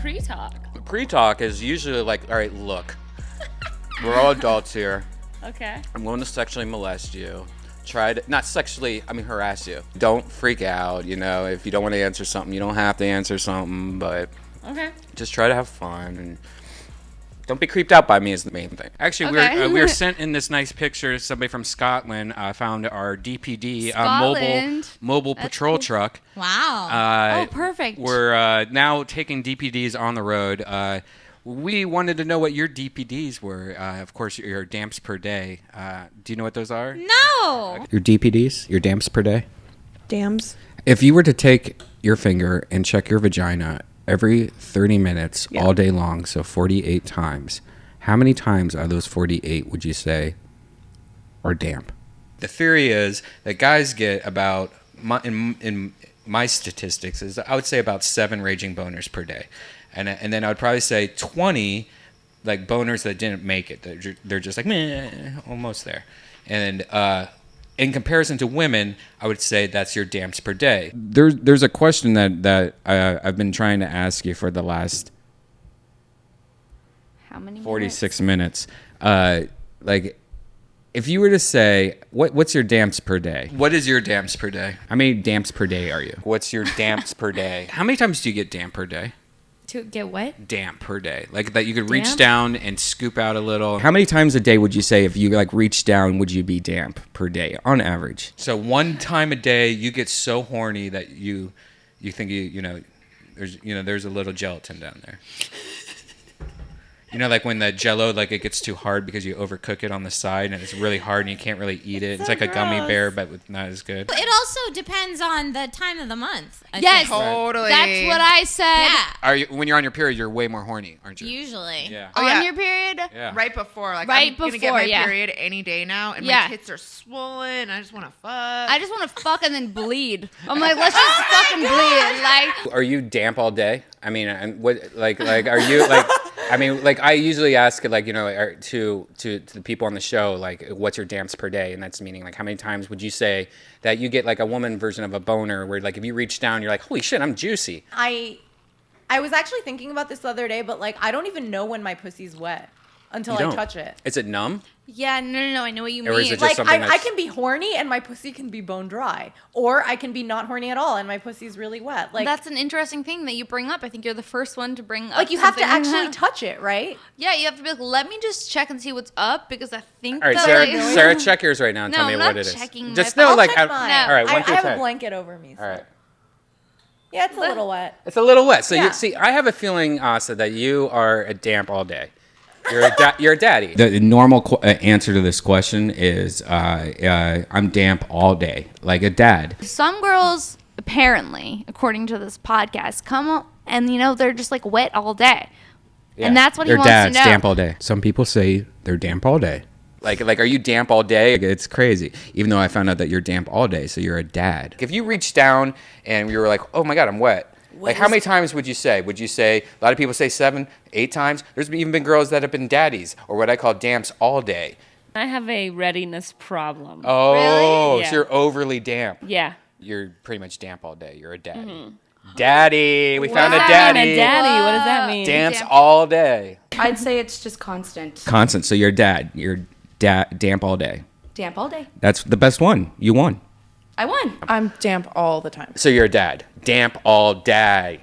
pre-talk? Pre-talk is usually like, all right, look, we're all adults here. Okay. I'm going to sexually molest you. Try to, not sexually, I mean harass you. Don't freak out, you know, if you don't want to answer something, you don't have to answer something, but Okay. just try to have fun and don't be creeped out by me is the main thing. Actually, Okay. we were sent in this nice picture. Somebody from Scotland found our DPD Scotland. mobile patrol truck. Wow. Oh, perfect. We're now taking DPDs on the road. We wanted to know what your DPDs were. Of course, your damps per day. Do you know what those are? No. Your DPDs, your damps per day. Dams. If you were to take your finger and check your vagina every 30 minutes all day long, so 48 times, how many times out of those 48 would you say are damp? The theory is that guys get about, in my statistics, is I would say about 7 raging boners per day. And then I would probably say 20 like boners that didn't make it. They're just like, meh, almost there. And in comparison to women, I would say that's your damps per day. There's a question that I've been trying to ask you for the last How many 46 minutes. Like, if you were to say, what's your damps per day? What is your damps per day? How many damps per day are you? What's your damps per day? How many times do you get damp per day? To get what? Damp per day, like that you could reach Damp? down and scoop out a little. How many times a day would you say if you like reach down would you be damp per day on average? So one time a day you get so horny that you think there's a little gelatin down there. You know, like when the Jell-O, like it gets too hard because you overcook it on the side and it's really hard and you can't really eat it. It's like a gummy bear, but with not as good. It also depends on the time of the month. I Yes. think. Totally. That's what I said. Yeah. When you're on your period, you're way more horny, aren't you? Usually. Yeah. Oh, On yeah. your period? Yeah. Right before, like Right I'm gonna get before, my yeah. period any day now, and Yeah. my tits are swollen. I just want to fuck. I just want to fuck and then bleed. I'm like, let's just fucking bleed. Like, Are you damp all day? I mean, and what like are you like? I mean, like I usually ask like to the people on the show like, what's your damps per day? And that's meaning like how many times would you say that you get like a woman version of a boner where like if you reach down you're like, holy shit, I'm juicy. I was actually thinking about this the other day, but like I don't even know when my pussy's wet until You I don't. touch it. Is it numb? yeah, no. I know what you Or is mean. it just Like something I that's- can be horny and my pussy can be bone dry, or I can be not horny at all and my pussy's really wet. Like That's an interesting thing that you bring up. I think you're the first one to bring up. like you have to something like actually that. touch it, right? Yeah, you have to be like, let me just check and see what's up because I think All right, that Sarah, I- Sarah, check yours right now and No, tell me I'm what not it is. checking Just my- know I'll like check mine. all right, I 1 through have 10. a blanket over me. So. All right. Yeah, it's a little wet. It's a little wet. So Yeah. you see, I have a feeling, Asa, that you are a damp all day. You're a daddy. The normal answer to this question is I'm damp all day, like a dad. Some girls, apparently, according to this podcast, come up and they're just like wet all day, and that's what he Their wants to dad's know. damp all day. Some people say they're damp all day. Like, are you damp all day? It's crazy. Even though I found out that you're damp all day, so you're a dad. If you reached down and you were like, oh my God, I'm wet. Like, how many times would you say? Would you say, a lot of people say 7, 8 times? There's even been girls that have been daddies, or what I call damps all day. I have a readiness problem. Oh, Really? so Yeah. you're overly damp. Yeah. You're pretty much damp all day. You're a daddy. Daddy, we found a What does that daddy. mean, a daddy? What does that mean? Damps all day. I'd say it's just constant. Constant. So you're a dad. You're damp all day. Damp all day. That's the best one. You won. I won. I'm damp all the time. So you're a dad. Damp all day.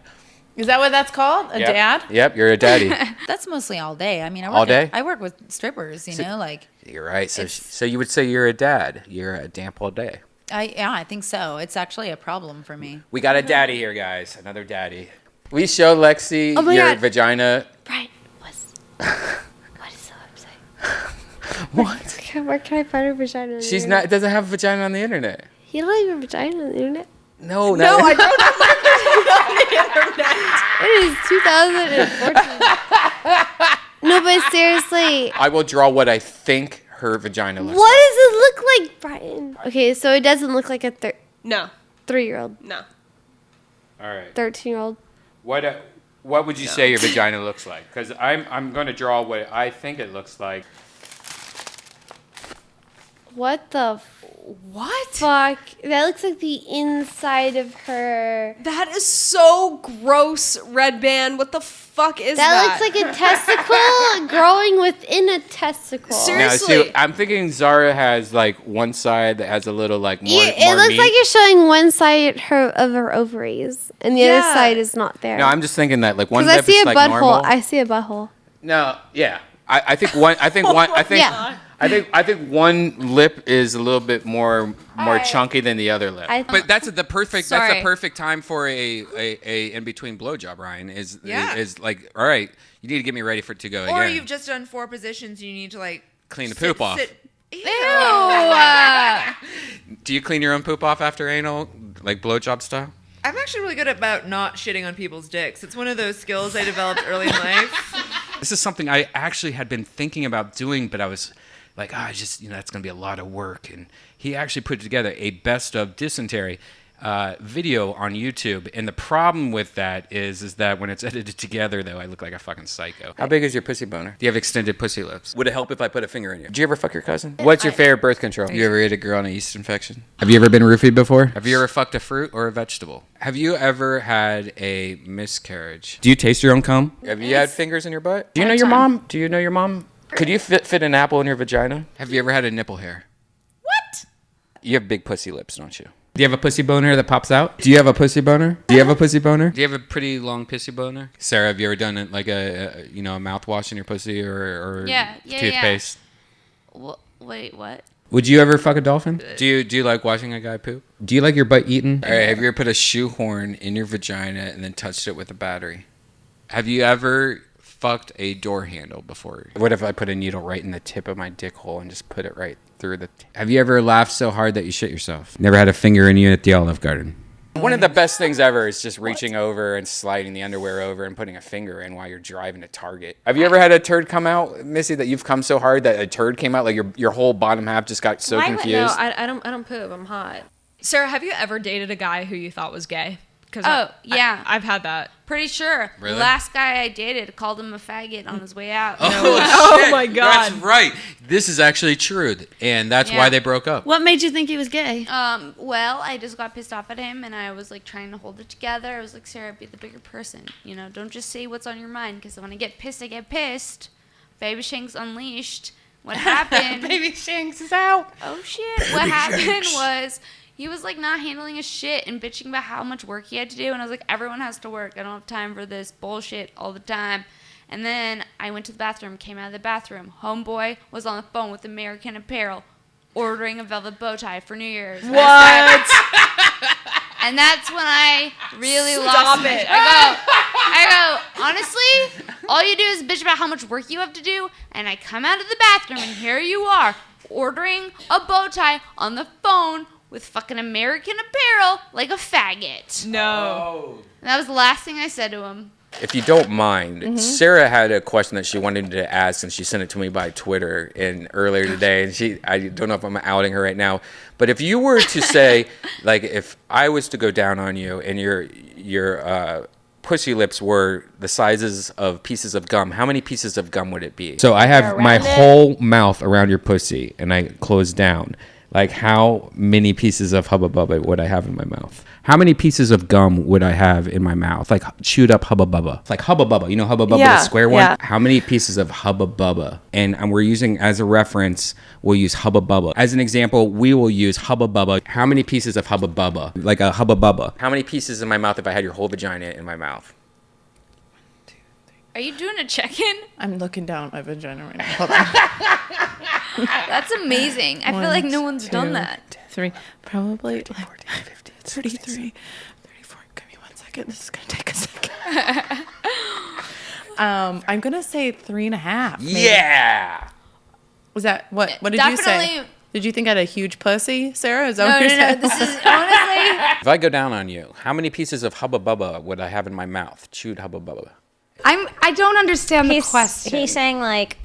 Is that what that's called? A Yep. dad? Yep, you're a daddy. That's mostly all day. I mean, All day? I work with strippers, you know, like You're right. So you would say you're a dad. You're a damp all day. I think so. It's actually a problem for me. We got a daddy here, guys. Another daddy. We show Lexi Oh my your God. vagina. Right. What is the website? What? Where can I find her vagina? On the She's internet? not. Doesn't have a vagina on the internet. You don't have a vagina on the internet? No, No, I don't have my It is 2014. No, but seriously, I will draw what I think her vagina looks what does it look like, Brian? Okay, so it doesn't look like a No. 3-year-old, No. like. All right. 13-year-old. What would you say your vagina looks like? Because I'm going to draw what I think it looks like. What the What? fuck? That looks like the inside of her. That is so gross, Redban. What the fuck is that? That looks like a testicle growing within a testicle. Seriously. Now, see, I'm thinking Zara has like one side that has a little like more. It more looks meat. like you're showing one side of her ovaries, and the other side is not there. No, I'm just thinking that like one Because I lip see is a like butthole. normal. I see a butthole. No, yeah. I think one. I think one. I think. Yeah. I think one lip is a little bit more chunky than the other lip. But that's the perfect. That's the Sorry. perfect time for a in between blowjob. Ryan is like, all right, you need to get me ready for it to go Or again. you've just done 4 positions. You need to like Clean the poop off. Ew. Do you clean your own poop off after anal, like blowjob style? I'm actually really good about not shitting on people's dicks. It's one of those skills I developed early in life. This is something I actually had been thinking about doing, but I was like, just, that's going to be a lot of work. And he actually put together a best of dysentery video on YouTube. And the problem with that is that when it's edited together, though, I look like a fucking psycho. How big is your pussy boner? Do you have extended pussy lips? Would it help if I put a finger in you? Did you ever fuck your cousin? What's your favorite birth control? You ever hit a girl on a yeast infection? Have you ever been roofied before? Have you ever fucked a fruit or a vegetable? Have you ever had a miscarriage? Do you taste your own cum? Have you had fingers in your butt? Do you know your mom? Do you know your mom? Could you fit an apple in your vagina? Have you ever had a nipple hair? What? You have big pussy lips, don't you? Do you have a pussy boner that pops out? Do you have a pussy boner? Do you have a pussy boner? Do you have a pretty long pussy boner? Sarah, have you ever done it like a mouthwash in your pussy or toothpaste? Wait, what? Would you ever fuck a dolphin? Do you like watching a guy poop? Do you like your butt eaten? All right, have you ever put a shoehorn in your vagina and then touched it with a battery? Have you ever fucked a door handle before? What if I put a needle right in the tip of my dick hole and just put it right through the... Have you ever laughed so hard that you shit yourself? Never had a finger in you at the Olive Garden? One of the best things ever is just reaching over and sliding the underwear over and putting a finger in while you're driving to Target. Have you ever had a turd come out, Missy, that you've come so hard that a turd came out, like your whole bottom half just got so confused? No, I don't poop. I'm hot. Sarah, have you ever dated a guy who you thought was gay? Yeah. I've had that. Pretty sure. Really? The last guy I dated called him a faggot on his way out. Oh, shit. my God. That's right. This is actually true, and that's why they broke up. What made you think he was gay? Well, I just got pissed off at him, and I was like trying to hold it together. I was like, Sarah, be the bigger person. Don't just say what's on your mind, because when I get pissed, I get pissed. Baby Shank's unleashed. What happened? Baby Shanks is out. Oh shit! What happened was he was like not handling his shit and bitching about how much work he had to do, and I was like, everyone has to work. I don't have time for this bullshit all the time. And then I went to the bathroom, came out of the bathroom. Homeboy was on the phone with American Apparel, ordering a velvet bow tie for New Year's. What? And that's when I really lost it. I go, honestly, all you do is bitch about how much work you have to do, and I come out of the bathroom, and here you are, ordering a bow tie on the phone with fucking American Apparel like a faggot. No. And that was the last thing I said to him. If you don't mind, Sarah had a question that she wanted to ask, and she sent it to me by Twitter earlier today. And I don't know if I'm outing her right now, but if you were to say, like, if I was to go down on you and your pussy lips were the sizes of pieces of gum, how many pieces of gum would it be? So I have my whole mouth around your pussy, and I close down. Like, how many pieces of Hubba Bubba would I have in my mouth? How many pieces of gum would I have in my mouth? Like, chewed up Hubba Bubba. Like Hubba Bubba. You know Hubba Bubba, the square one? How many pieces of Hubba Bubba? And we're using, as a reference, we'll use Hubba Bubba. As an example, we will use Hubba Bubba. How many pieces of Hubba Bubba? Like a Hubba Bubba. How many pieces in my mouth if I had your whole vagina in my mouth? Are you doing a check-in? I'm looking down at my vagina right now. Hold on. That's amazing. I feel like no one's done that. 3, probably 13, 14, 15, 33, 34. Give me 1 second. This is going to take a second. I'm going to say 3.5. Maybe. Yeah! Was that, what did you say? Definitely. Did you think I had a huge pussy, Sarah? Is that No, what you're saying? this is honestly. If I go down on you, how many pieces of Hubba Bubba would I have in my mouth? Chewed Hubba Bubba. I don't understand the question. He's saying like.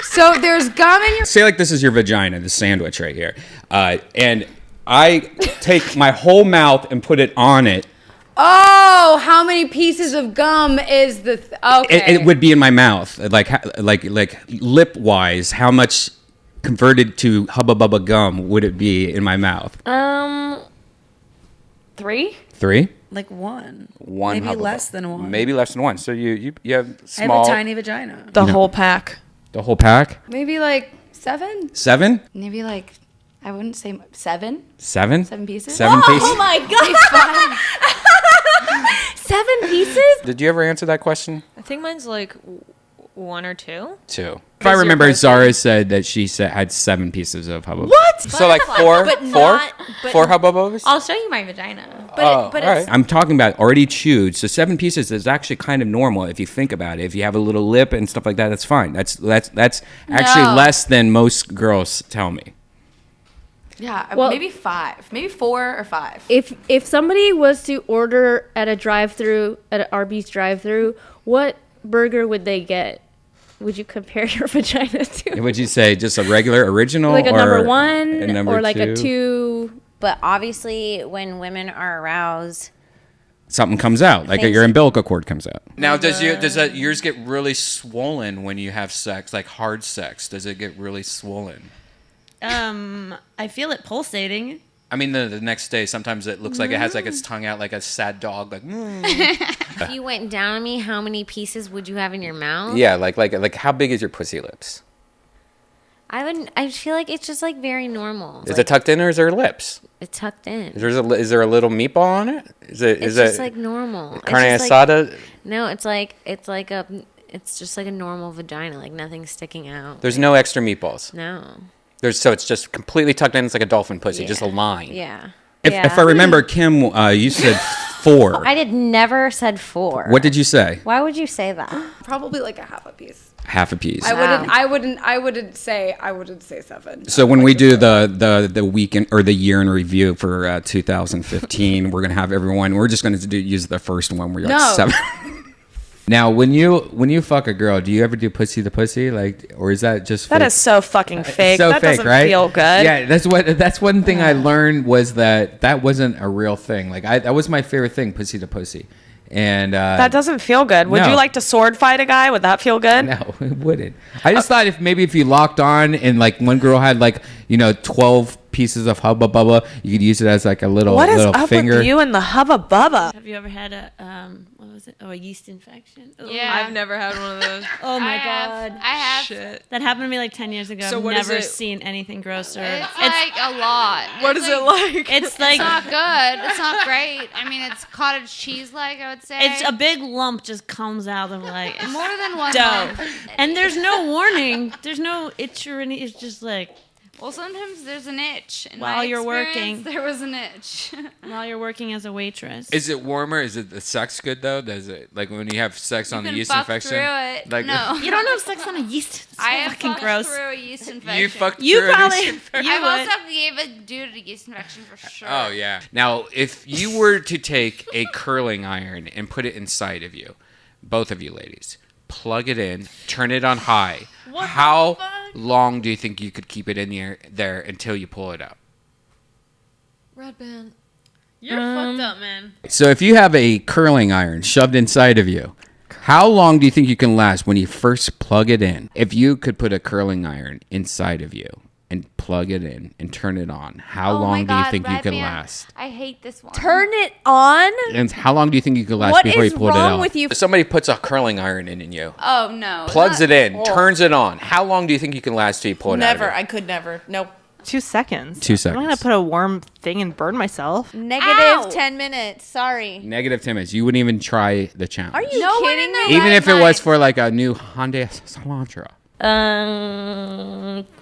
So there's gum in your. Say like this is your vagina, the sandwich right here. And I take my whole mouth and put it on it. Oh, how many pieces of gum is the? Okay. It would be in my mouth, like lip wise. How much converted to Hubba Bubba gum would it be in my mouth? 3? 3? Like 1. One. Maybe Hubba less Bubba. than 1. Maybe less than 1. So you have I have small. a tiny vagina. The whole pack. The whole pack. Maybe like 7? 7. Maybe like, I wouldn't say 7. 7. 7 pieces? 7 pieces. Oh my god. 7 pieces? Did you ever answer that question? I think mine's like 1 or 2. 2. If I remember, Zara said that she had 7 pieces of Hubba Bubba. What? So like 4? 4 Hubba Bubbas? I'll show you my vagina. But All it's right. I'm talking about already chewed. So 7 pieces is actually kind of normal if you think about it. If you have a little lip and stuff like that, that's fine. That's actually No. less than most girls tell me. Yeah, Well- maybe 5. Maybe 4 or 5. If somebody was to order at a drive-through, at an Arby's drive-through, what burger would they get? Would you compare your vagina to? Would you say just a regular original, Like a or number a 1 number or like 2? a 2? But obviously, when women are aroused, Something comes out, like Thanks. your umbilical cord comes out. Now, does that yours get really swollen when you have sex, like hard sex? Does it get really swollen? I feel it pulsating. I mean, the next day, sometimes it looks like it has like its tongue out, like a sad dog, like. if you went down on me, how many pieces would you have in your mouth? Yeah, like how big is your pussy lips? I feel like it's just like very normal. Is it tucked in or is there lips? It's tucked in. Is there a little meatball on it? It's just like normal. Carne It's just like- asada? No, it's just like a normal vagina, like nothing's sticking out. There's no extra meatballs. No. So it's just completely tucked in. It's like a dolphin pussy, just a line. Yeah. If I remember, Kim, you said 4. I never said 4. What did you say? Why would you say that? Probably like a half a piece. Half a piece. I wouldn't say 7. So when we do the weekend or the year in review for 2015, we're gonna have everyone. We're just gonna use the first one where you're like 7. Now, when you fuck a girl, do you ever do pussy to pussy, like, or is that just That is so fucking fake. so that fake, doesn't right? feel good. Yeah, that's one thing I learned was that wasn't a real thing. Like that was my favorite thing, pussy to pussy, and That doesn't feel good. Would no. you like to sword fight a guy? Would that feel good? No, it wouldn't. I just thought if you locked on and like one girl had like 12 pieces of Hubba Bubba, you could use it as like a little What is little up finger. with you and the Hubba Bubba? Have you ever had a what was it? Oh, a yeast infection? Ugh. Yeah. I've never had one of those. Oh my I god. have. Shit. That happened to me like 10 years ago. So I've what is never it? seen anything grosser. It's like a lot. What is it like? It's like It's not good. It's not great. I mean, it's cottage cheese like, I would say. it's a big lump just comes out of like it's more than one dough. lump. And there's no warning. There's no itch or any. It's just like Well, sometimes there's an itch. In While my you're experience, working. there was an itch. while you're working as a waitress. Is it warmer? Is it the sex good though? Does it like when you have sex on the can yeast fuck infection? through it. Like No. You don't have sex on a yeast. It's I have fucking fucked gross. through a yeast infection. You fucked You through a probably. yeast You infection? I've would. also gave a dude a yeast infection for sure. Oh yeah. Now, if you were to take a curling iron and put it inside of you, both of you ladies, plug it in, turn it on high. How long do you think you could keep it in there until you pull it out? Redban. You're fucked up, man. So if you have a curling iron shoved inside of you, how long do you think you can last when you first plug it in? If you could put a curling iron inside of you and plug it in and turn it on, how Oh my long do you God, think you could Redban. last? I hate this one. Turn it on? And how long do you think you could last What before is you pull it wrong out? with you? If somebody puts a curling iron in you, Oh, no. plugs Not- it in, turns it on. How long do you think you can last till you pull it out? Never. of I could never. Nope. 2 seconds. 2 I'm not gonna seconds. put a warm thing and burn myself. Negative 10 minutes. Sorry. Negative 10 minutes. You wouldn't even try the challenge. Are you kidding me? Even if it was for like a new Hyundai Elantra.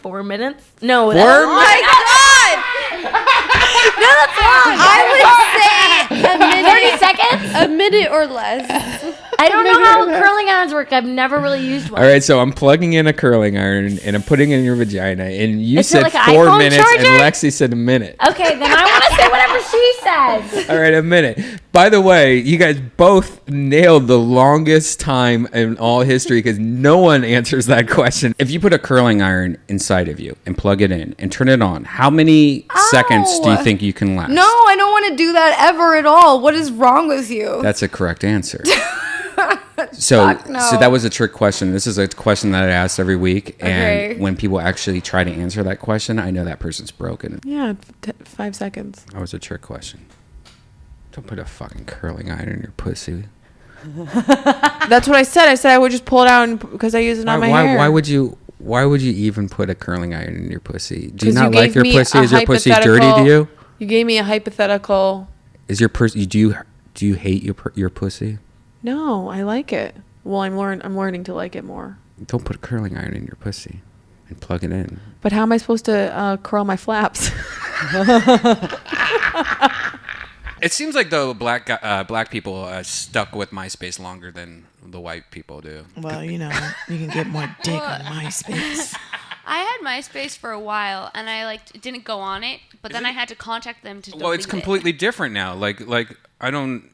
4 minutes? No. 4 Oh my god! No, that's wrong. I would say a minute. 30 seconds? A minute or less. I don't know how curling irons work. I've never really used one. All right, so I'm plugging in a curling iron and I'm putting it in your vagina, and you Is it said like an 4 iPhone minutes, charger? and Lexi said a minute. Okay, then I want to say whatever she says. All right, a minute. By the way, you guys both nailed the longest time in all history because no one answers that question. If you put a curling iron inside of you and plug it in and turn it on, how many seconds do you think you can last? No, I don't want to do that ever at all. What is wrong with you? That's a correct answer. So Fuck no. that was a trick question. This is a question that I asked every week, and Okay. when people actually try to answer that question, I know that person's broken. Yeah, 5 seconds. That was a trick question. Don't put a fucking curling iron in your pussy. That's what I said. I said I would just pull it out because I use it on my hair. Why would you even put a curling iron in your pussy? Do you 'Cause not you like gave your me pussy? a Is your pussy dirty to hypothetical- you? You gave me a hypothetical. Is your pussy? Do you hate your pussy? No, I like it. Well, I'm learning to like it more. Don't put a curling iron in your pussy and plug it in. But how am I supposed to curl my flaps? It seems like though black people stuck with MySpace longer than the white people do. Well, you can get more dick on MySpace. I had MySpace for a while, and I didn't go on it, but then I had to contact them to delete Well, it's completely different now. Like I don't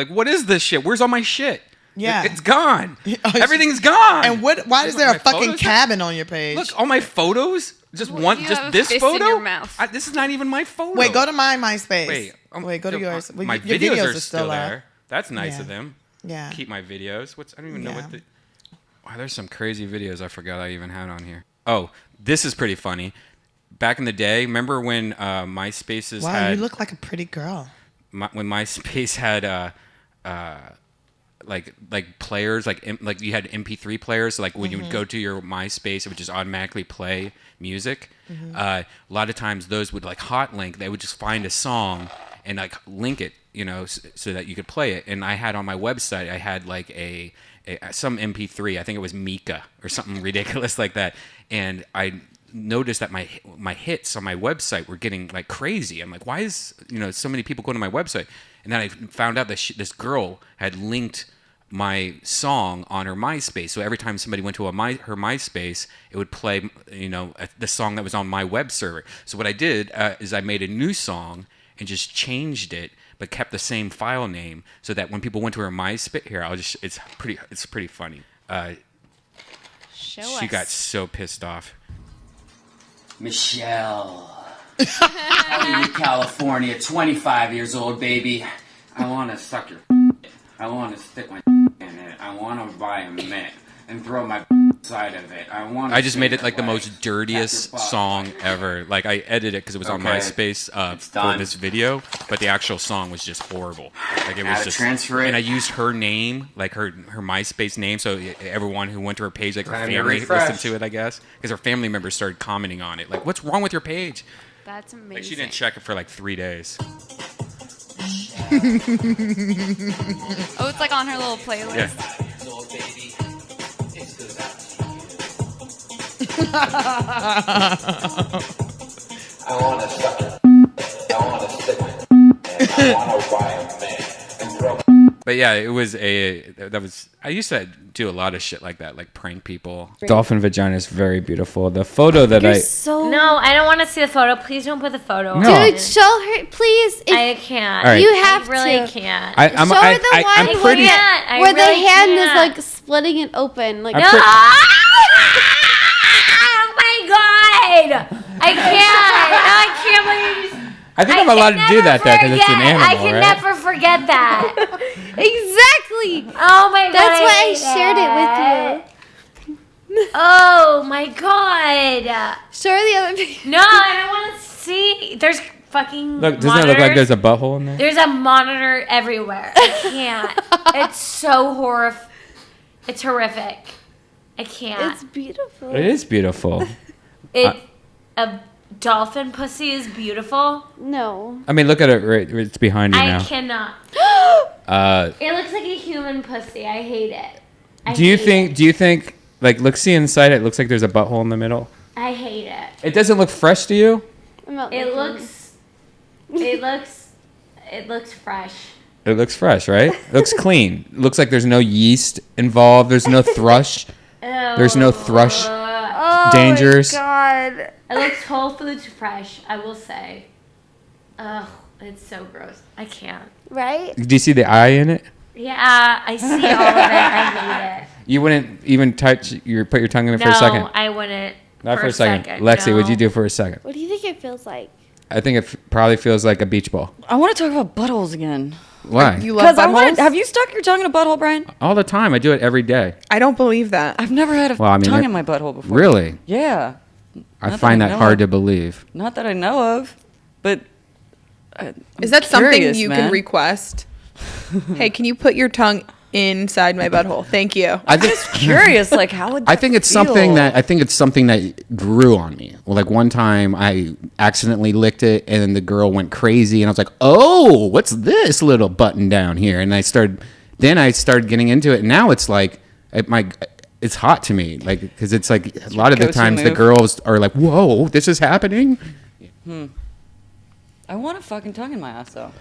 what is this shit? Where's all my shit? Yeah. It's gone. Everything's gone. And why is there a fucking photos? cabin on your page? Look, all my photos. Just Well, one. you Just have a this fist in photo. your mouth. This is not even my photo. Wait, go to my MySpace. Wait, go to yours. Well, my your videos are still there. there. That's nice Yeah. of them. Yeah. Keep my videos. I don't even know Yeah. what the. Wow, there's some crazy videos I forgot I even had on here. Oh, this is pretty funny. Back in the day, remember when MySpaces Wow, had? you look like a pretty girl. When MySpace had like players like you had MP3 players. So when you would go to your MySpace, it would just automatically play music. A lot of times those would hot link. They would just find a song and link it, so that you could play it. And I had on my website, I had some MP3. I think it was Mika or something ridiculous like that. And I noticed that my hits on my website were getting crazy. I'm like, why is so many people going to my website? And then I found out that this girl had linked my song on her MySpace. So every time somebody went to her MySpace, it would play the song that was on my web server. So what I did is I made a new song and just changed it, but kept the same file name, so that when people went to her MySpace, it's pretty funny. She got so pissed off. Michelle. I live in California, 25 years old, baby. I want to suck your I want to stick my in it. I want to buy a mitt and throw my side of it. I just made it the most dirtiest song ever. I edited it because it was on MySpace for this video, but the actual song was just horrible. It was just transfer it. And I used her name, her MySpace name, so everyone who went to her page, her family listened to it, I guess, because her family members started commenting on it. What's wrong with your page? That's amazing. She didn't check it for 3 days. Oh, it's on her little playlist. Yeah. I want to suck it. I want to stick it. I want to buy a man and throw. But yeah, I used to do a lot of shit like that, prank people. Dolphin vagina is very beautiful. The photo that No, I don't want to see the photo. Please don't put the photo. No. on. Dude, show her, please. I can't. All right. You have I really to. can't. Show her the one pretty. where the hand is splitting it open. No. Oh my god! I can't believe you just. I think I'm allowed to do that though, because it's an animal, I can right? never forget that. Exactly. Oh my god! That's why I shared it with you. Oh my god! Show her the other picture. No, I don't want to see. There's fucking. Look, doesn't it look like there's a butthole in there? There's a monitor everywhere. I can't. It's so It's horrific. I can't. It's beautiful. It is beautiful. A dolphin pussy is beautiful. No. I mean, look at it. Right, it's behind you now. I cannot. It looks like a human pussy. I hate it. Do you think? Look, see inside it. It looks like there's a butthole in the middle. I hate it. It doesn't look fresh to you. It looks fresh. It looks fresh, right? It looks clean. It looks like there's no yeast involved. There's no thrush. There's no thrush dangers. Oh my god. It looks Whole Foods fresh, I will say. Ugh, it's so gross. I can't. Right? Do you see the eye in it? Yeah, I see all of it. I hate it. You wouldn't even put your tongue in it for a second? No, I wouldn't. Not for a second. Lexi, what'd you do for a second? What do you think it feels like? I think it probably feels like a beach ball. I want to talk about buttholes again. Why? You love buttholes? Have you stuck your tongue in a butthole, Brian? All the time. I do it every day. I don't believe that. I've never had a tongue in my butthole before. Really? Yeah. I find that hard to believe. Not that I know of, but is that something you man. can request? Hey, can you put your tongue inside my butthole? Thank you. I'm just curious, like how would I think it's something that grew on me. Well, like one time I accidentally licked it, and then the girl went crazy, and I was like, "Oh, what's this little button down here?" And I started getting into it, and now it's like it's hot to me, like because it's like a lot of the times the girls are like, "Whoa, this is happening." I want a fucking tongue in my ass though.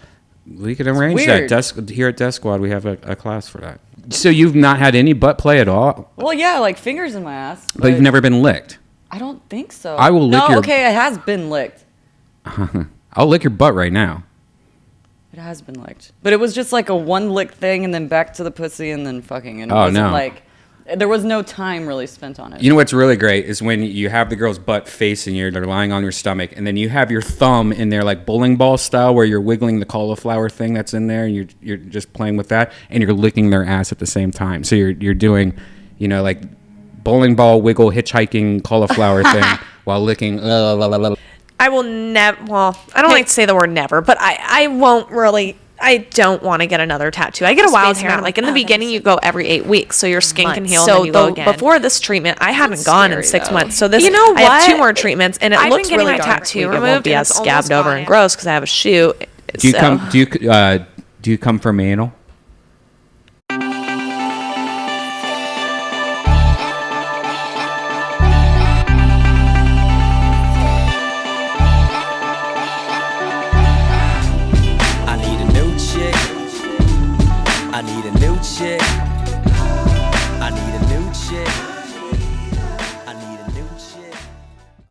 We can arrange that. Here at Deathsquad, we have a class for that. So you've not had any butt play at all? Well, yeah, like fingers in my ass. But you've never been licked? I don't think so. I will lick your... Okay, it has been licked. I'll lick your butt right now. It has been licked. But it was just like a one lick thing and then back to the pussy and then fucking. And it wasn't like... There was no time really spent on it. You know what's really great is when you have the girl's butt facing you, they're lying on your stomach, and then you have your thumb in there like bowling ball style where you're wiggling the cauliflower thing that's in there, and you're just playing with that, and you're licking their ass at the same time. So you're doing, like bowling ball wiggle hitchhiking cauliflower thing while licking. I will never. Well, I don't like to say the word never, but I won't really. I don't want to get another tattoo. I get a wild hair. Like in the beginning, you go every 8 weeks, so your skin can heal. So and then you go again. Before this treatment, I hadn't gone in 6 months. So this, I have 2 more treatments, and it looks really dark. My tattoo removed. It won't be as scabbed over and gross because I have a shoe. Do you come for anal?